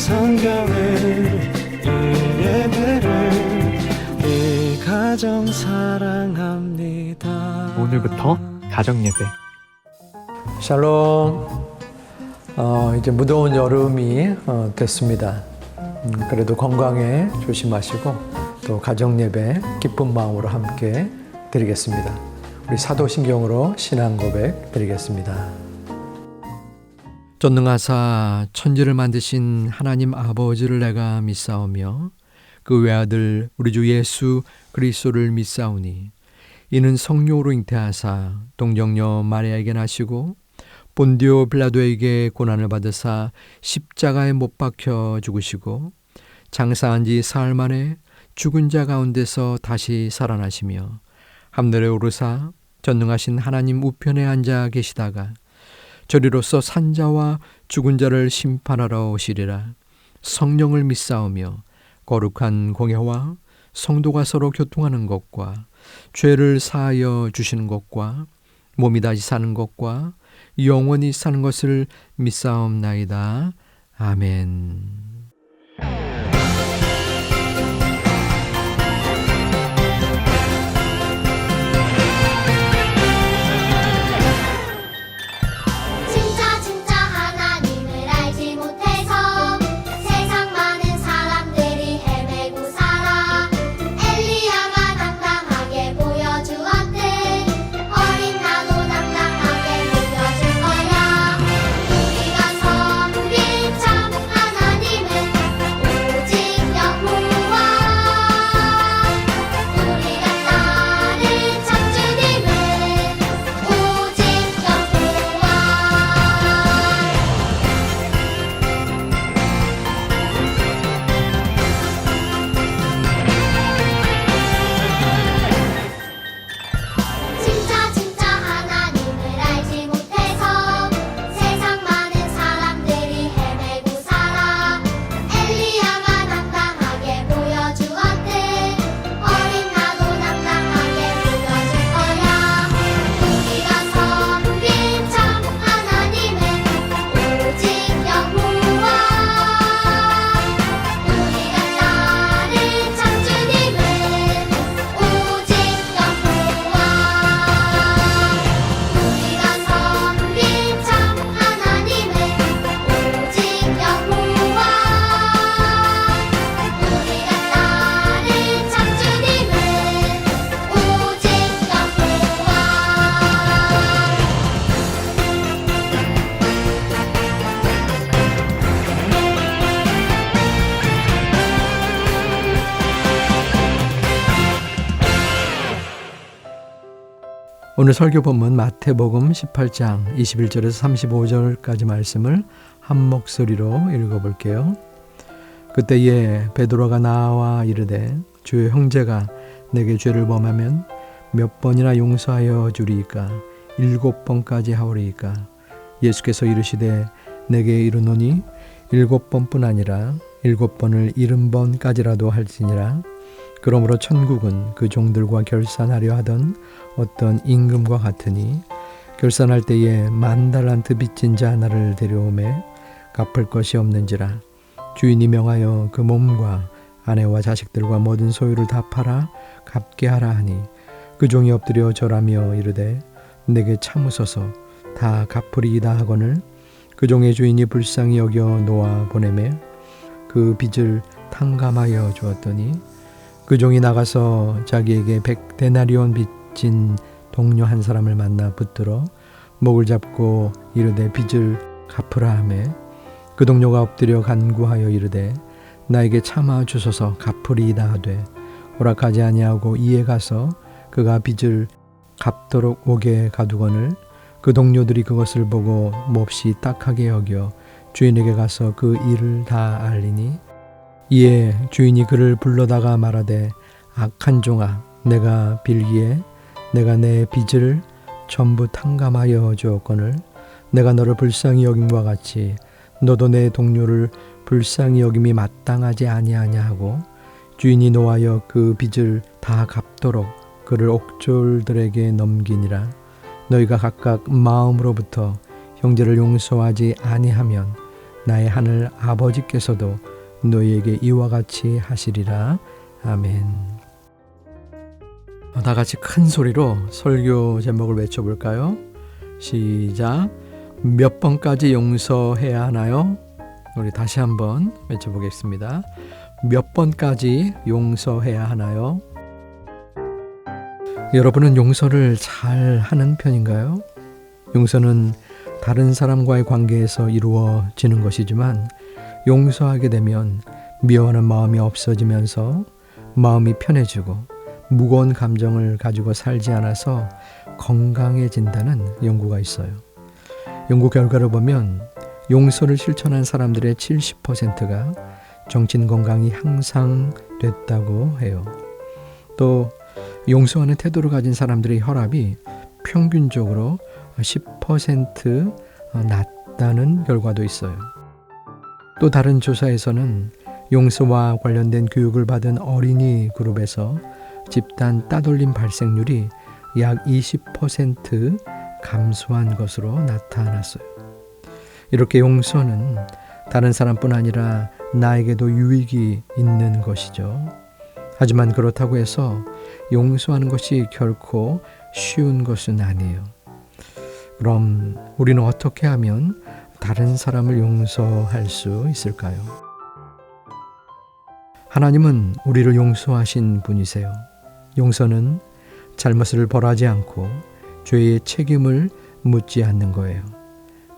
성경을 이 예배를 이 가정 사랑합니다. 오늘부터 가정예배. 샬롬. 이제 무더운 여름이 됐습니다. 그래도 건강에 조심하시고 또 가정예배 기쁜 마음으로 함께 드리겠습니다. 우리 사도신경으로 신앙 고백 드리겠습니다. 전능하사 천지를 만드신 하나님 아버지를 내가 믿사오며 그 외아들 우리 주 예수 그리스도를 믿사오니 이는 성령으로 잉태하사 동정녀 마리아에게 나시고 본디오 빌라도에게 고난을 받으사 십자가에 못 박혀 죽으시고 장사한 지 사흘 만에 죽은 자 가운데서 다시 살아나시며 하늘에 오르사 전능하신 하나님 우편에 앉아 계시다가 저리로서 산자와 죽은 자를 심판하러 오시리라. 성령을 믿사오며 거룩한 공예와 성도가 서로 교통하는 것과 죄를 사하여 주시는 것과 몸이 다시 사는 것과 영원히 사는 것을 믿사옵나이다. 아멘. 오늘 설교 본문 마태복음 18장 21절에서 35절까지 말씀을 한 목소리로 읽어볼게요. 그때에 베드로가 나와 이르되 주의 형제가 내게 죄를 범하면 몇 번이나 용서하여 주리이까 7번까지 하오리이까. 예수께서 이르시되 내게 이르노니 7번뿐 아니라 7번을 70번까지라도 할지니라. 그러므로 천국은 그 종들과 결산하려 하던 어떤 임금과 같으니 결산할 때에 10,000달란트 빚진 자 하나를 데려오매 갚을 것이 없는지라. 주인이 명하여 그 몸과 아내와 자식들과 모든 소유를 다 팔아 갚게 하라 하니 그 종이 엎드려 절하며 이르되 내게 참으소서 다 갚으리이다 하거늘 그 종의 주인이 불쌍히 여겨 놓아 보내매 그 빚을 탕감하여 주었더니 그 종이 나가서 자기에게 100데나리온 빚진 동료 한 사람을 만나 붙들어 목을 잡고 이르되 빚을 갚으라 하매 그 동료가 엎드려 간구하여 이르되 나에게 참아 주소서 갚으리이다 하되 허락하지 아니하고 이에 가서 그가 빚을 갚도록 오게 가두거늘 그 동료들이 그것을 보고 몹시 딱하게 여겨 주인에게 가서 그 일을 다 알리니 이에 주인이 그를 불러다가 말하되 악한 종아 내가 빌기에 내가 내 빚을 전부 탕감하여 주었거늘 내가 너를 불쌍히 여김과 같이 너도 내 동료를 불쌍히 여김이 마땅하지 아니하냐 하고 주인이 노하여 그 빚을 다 갚도록 그를 옥졸들에게 넘기니라. 너희가 각각 마음으로부터 형제를 용서하지 아니하면 나의 하늘 아버지께서도 너희에게 이와 같이 하시리라. 아멘. 다 같이 큰 소리로 설교 제목을 외쳐볼까요? 시작. 몇 번까지 용서해야 하나요? 우리 다시 한번 외쳐보겠습니다. 몇 번까지 용서해야 하나요? 여러분은 용서를 잘 하는 편인가요? 용서는 다른 사람과의 관계에서 이루어지는 것이지만 용서하게 되면 미워하는 마음이 없어지면서 마음이 편해지고 무거운 감정을 가지고 살지 않아서 건강해진다는 연구가 있어요. 연구 결과를 보면 용서를 실천한 사람들의 70%가 정신 건강이 향상됐다고 해요. 또 용서하는 태도를 가진 사람들의 혈압이 평균적으로 10% 낮다는 결과도 있어요. 또 다른 조사에서는 용서와 관련된 교육을 받은 어린이 그룹에서 집단 따돌림 발생률이 약 20% 감소한 것으로 나타났어요. 이렇게 용서는 다른 사람뿐 아니라 나에게도 유익이 있는 것이죠. 하지만 그렇다고 해서 용서하는 것이 결코 쉬운 것은 아니에요. 그럼 우리는 어떻게 하면 다른 사람을 용서할 수 있을까요? 하나님은 우리를 용서하신 분이세요. 용서는 잘못을 벌하지 않고 죄의 책임을 묻지 않는 거예요.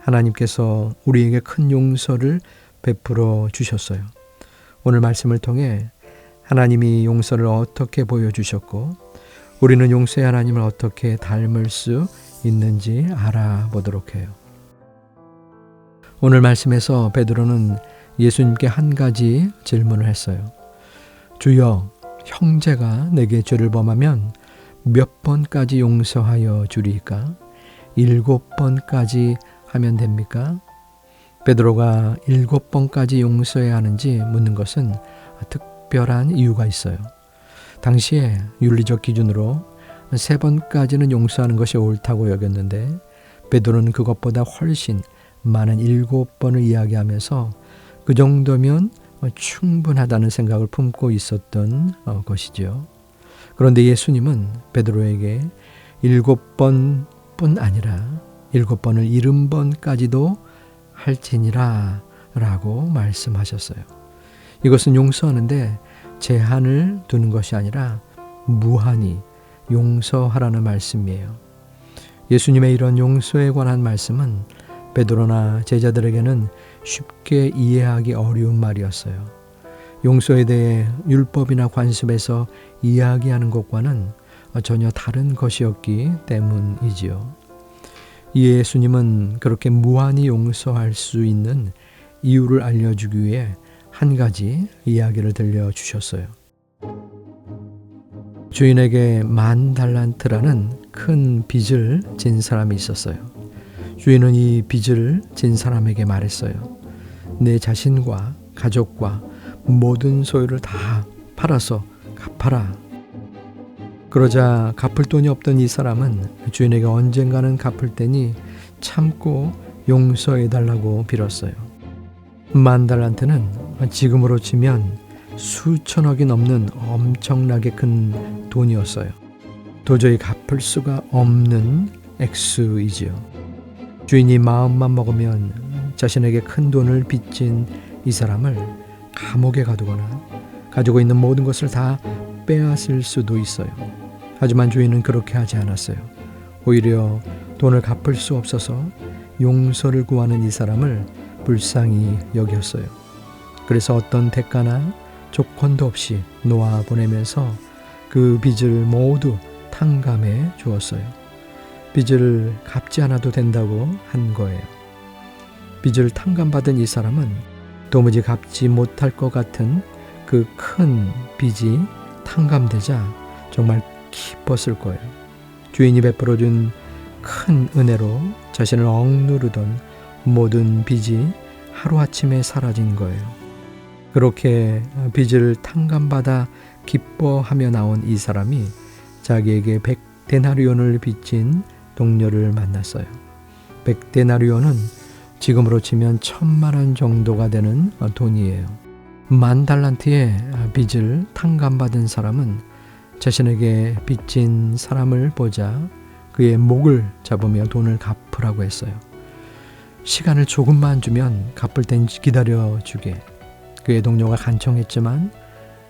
하나님께서 우리에게 큰 용서를 베풀어 주셨어요. 오늘 말씀을 통해 하나님이 용서를 어떻게 보여주셨고 우리는 용서의 하나님을 어떻게 닮을 수 있는지 알아보도록 해요. 오늘 말씀에서 베드로는 예수님께 한 가지 질문을 했어요. 주여, 형제가 내게 죄를 범하면 몇 번까지 용서하여 주리까? 7번까지 하면 됩니까? 베드로가 7번까지 용서해야 하는지 묻는 것은 특별한 이유가 있어요. 당시에 윤리적 기준으로 3번까지는 용서하는 것이 옳다고 여겼는데 베드로는 그것보다 훨씬 많은 7번을 이야기하면서 그 정도면 충분하다는 생각을 품고 있었던 것이죠. 그런데 예수님은 베드로에게 7번뿐 아니라 7번을 70번까지도 할지니라 라고 말씀하셨어요. 이것은 용서하는데 제한을 두는 것이 아니라 무한히 용서하라는 말씀이에요. 예수님의 이런 용서에 관한 말씀은 베드로나 제자들에게는 쉽게 이해하기 어려운 말이었어요. 용서에 대해 율법이나 관습에서 이야기하는 것과는 전혀 다른 것이었기 때문이지요. 예수님은 그렇게 무한히 용서할 수 있는 이유를 알려주기 위해 한 가지 이야기를 들려주셨어요. 주인에게 10,000달란트라는 큰 빚을 진 사람이 있었어요. 주인은 이 빚을 진 사람에게 말했어요. 내 자신과 가족과 모든 소유를 다 팔아서 갚아라. 그러자 갚을 돈이 없던 이 사람은 주인에게 언젠가는 갚을 테니 참고 용서해달라고 빌었어요. 10,000달란트는 지금으로 치면 수천억이 넘는 엄청나게 큰 돈이었어요. 도저히 갚을 수가 없는 액수이지요. 주인이 마음만 먹으면 자신에게 큰 돈을 빚진 이 사람을 감옥에 가두거나 가지고 있는 모든 것을 다 빼앗을 수도 있어요. 하지만 주인은 그렇게 하지 않았어요. 오히려 돈을 갚을 수 없어서 용서를 구하는 이 사람을 불쌍히 여겼어요. 그래서 어떤 대가나 조건도 없이 놓아 보내면서 그 빚을 모두 탕감해 주었어요. 빚을 갚지 않아도 된다고 한 거예요. 빚을 탕감받은 이 사람은 도무지 갚지 못할 것 같은 그 큰 빚이 탕감되자 정말 기뻤을 거예요. 주인이 베풀어준 큰 은혜로 자신을 억누르던 모든 빚이 하루아침에 사라진 거예요. 그렇게 빚을 탕감받아 기뻐하며 나온 이 사람이 자기에게 100데나리온을 빚진 동료를 만났어요. 100데나리온은 지금으로 치면 1,000만 원 정도가 되는 돈이에요. 10,000달란트의 빚을 탕감받은 사람은 자신에게 빚진 사람을 보자 그의 목을 잡으며 돈을 갚으라고 했어요. 시간을 조금만 주면 갚을 땐 기다려주게. 그의 동료가 간청했지만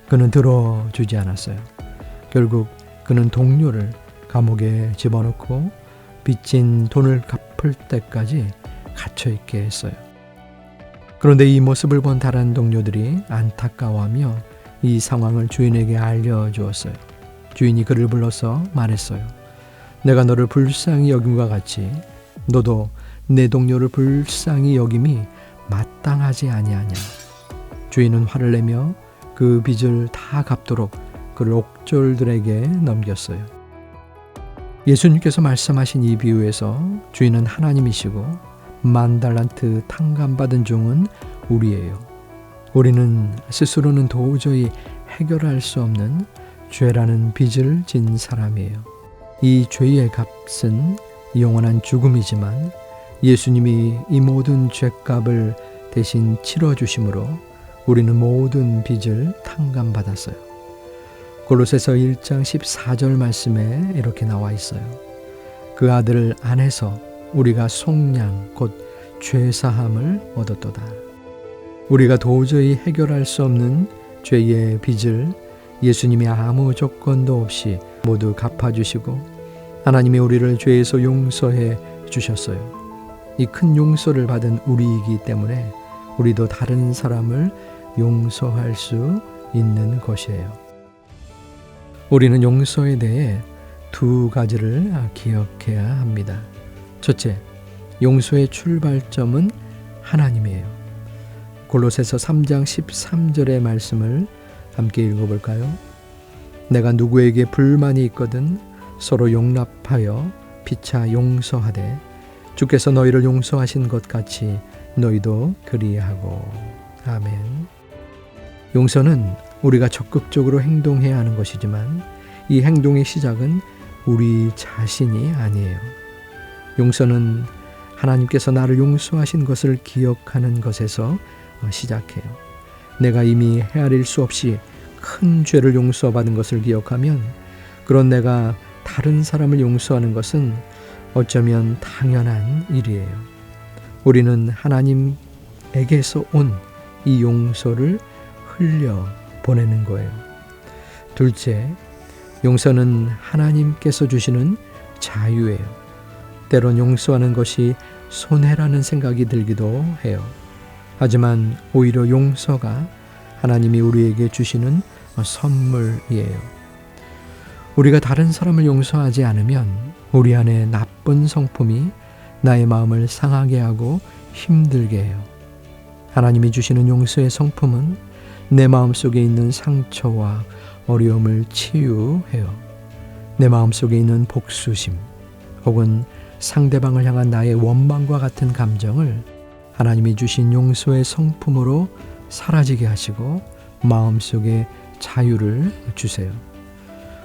그는 들어주지 않았어요. 결국 그는 동료를 감옥에 집어넣고 빚진 돈을 갚을 때까지 갇혀있게 했어요. 그런데 이 모습을 본 다른 동료들이 안타까워하며 이 상황을 주인에게 알려주었어요. 주인이 그를 불러서 말했어요. 내가 너를 불쌍히 여김과 같이 너도 내 동료를 불쌍히 여김이 마땅하지 아니하냐. 주인은 화를 내며 그 빚을 다 갚도록 그를 옥졸들에게 넘겼어요. 예수님께서 말씀하신 이 비유에서 주인은 하나님이시고 10,000달란트 탕감받은 종은 우리예요. 우리는 스스로는 도저히 해결할 수 없는 죄라는 빚을 진 사람이에요. 이 죄의 값은 영원한 죽음이지만 예수님이 이 모든 죄값을 대신 치러주심으로 우리는 모든 빚을 탕감받았어요. 골로새서 1장 14절 말씀에 이렇게 나와 있어요. 그 아들 안에서 우리가 속량 곧 죄사함을 얻었도다. 우리가 도저히 해결할 수 없는 죄의 빚을 예수님이 아무 조건도 없이 모두 갚아주시고 하나님이 우리를 죄에서 용서해 주셨어요. 이 큰 용서를 받은 우리이기 때문에 우리도 다른 사람을 용서할 수 있는 것이에요. 우리는 용서에 대해 두 가지를 기억해야 합니다. 첫째, 용서의 출발점은 하나님이에요. 골로새서 3장 13절의 말씀을 함께 읽어볼까요? 내가 누구에게 불만이 있거든 서로 용납하여 피차 용서하되 주께서 너희를 용서하신 것 같이 너희도 그리하고. 아멘. 용서는 우리가 적극적으로 행동해야 하는 것이지만 이 행동의 시작은 우리 자신이 아니에요. 용서는 하나님께서 나를 용서하신 것을 기억하는 것에서 시작해요. 내가 이미 헤아릴 수 없이 큰 죄를 용서받은 것을 기억하면 그런 내가 다른 사람을 용서하는 것은 어쩌면 당연한 일이에요. 우리는 하나님에게서 온 이 용서를 흘려 보내는 거예요. 둘째, 용서는 하나님께서 주시는 자유예요. 때론 용서하는 것이 손해라는 생각이 들기도 해요. 하지만 오히려 용서가 하나님이 우리에게 주시는 선물이에요. 우리가 다른 사람을 용서하지 않으면 우리 안에 나쁜 성품이 나의 마음을 상하게 하고 힘들게 해요. 하나님이 주시는 용서의 성품은 내 마음속에 있는 상처와 어려움을 치유해요. 내 마음속에 있는 복수심 혹은 상대방을 향한 나의 원망과 같은 감정을 하나님이 주신 용서의 성품으로 사라지게 하시고 마음속에 자유를 주세요.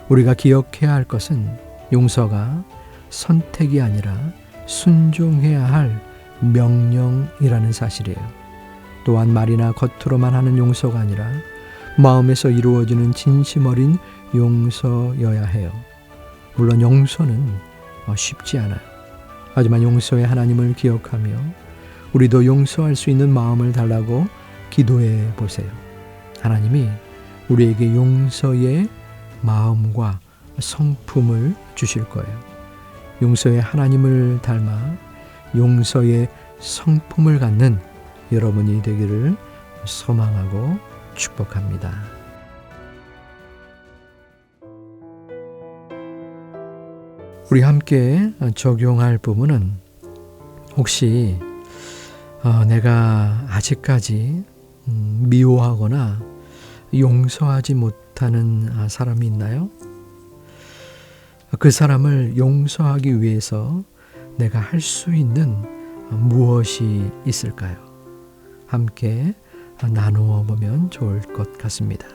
우리가 기억해야 할 것은 용서가 선택이 아니라 순종해야 할 명령이라는 사실이에요. 또한 말이나 겉으로만 하는 용서가 아니라 마음에서 이루어지는 진심 어린 용서여야 해요. 물론 용서는 쉽지 않아요. 하지만 용서의 하나님을 기억하며 우리도 용서할 수 있는 마음을 달라고 기도해 보세요. 하나님이 우리에게 용서의 마음과 성품을 주실 거예요. 용서의 하나님을 닮아 용서의 성품을 갖는 여러분이 되기를 소망하고 축복합니다. 우리 함께 적용할 부분은 혹시 내가 아직까지 미워하거나 용서하지 못하는 사람이 있나요? 그 사람을 용서하기 위해서 내가 할 수 있는 무엇이 있을까요? 함께 나누어 보면 좋을 것 같습니다.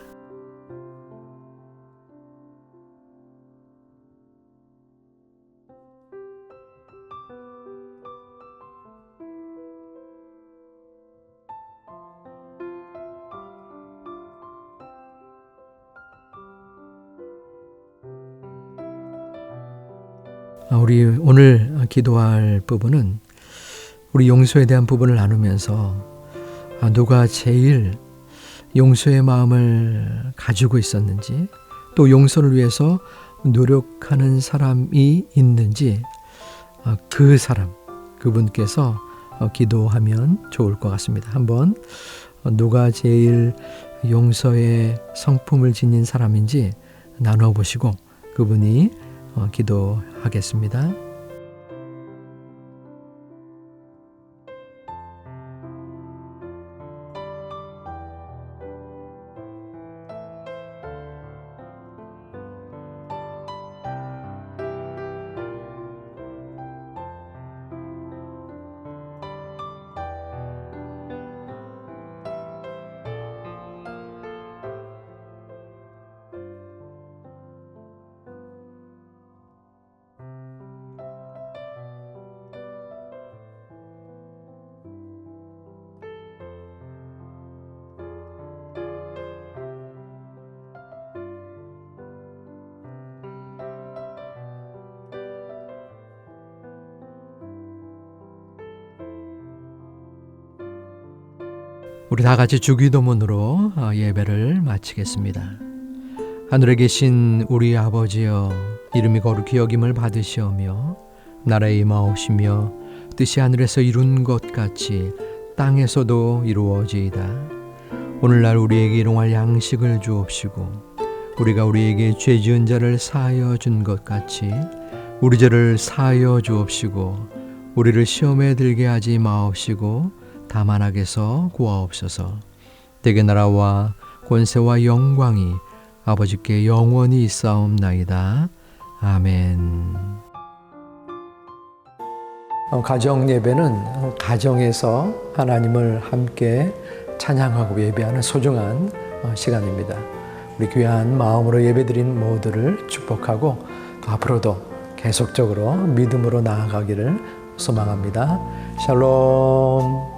우리 오늘 기도할 부분은 우리 용서에 대한 부분을 나누면서 누가 제일 용서의 마음을 가지고 있었는지, 또 용서를 위해서 노력하는 사람이 있는지 그 사람, 그분께서 기도하면 좋을 것 같습니다. 한번 누가 제일 용서의 성품을 지닌 사람인지 나눠보시고 그분이 기도하겠습니다. 우리 다 같이 주기도문으로 예배를 마치겠습니다. 하늘에 계신 우리 아버지여, 이름이 거룩히 여김을 받으시오며 나라의 임하옵시며 뜻이 하늘에서 이룬 것 같이 땅에서도 이루어지이다. 오늘날 우리에게 일용할 양식을 주옵시고 우리가 우리에게 죄 지은 자를 사하여 준 것 같이 우리 죄를 사하여 주옵시고 우리를 시험에 들게 하지 마옵시고 다만 악에서 구하옵소서. 대개 나라와 권세와 영광이 아버지께 영원히 있사옵나이다. 아멘. 가정 예배는 가정에서 하나님을 함께 찬양하고 예배하는 소중한 시간입니다. 우리 귀한 마음으로 예배드린 모두를 축복하고 또 앞으로도 계속적으로 믿음으로 나아가기를 소망합니다. 샬롬.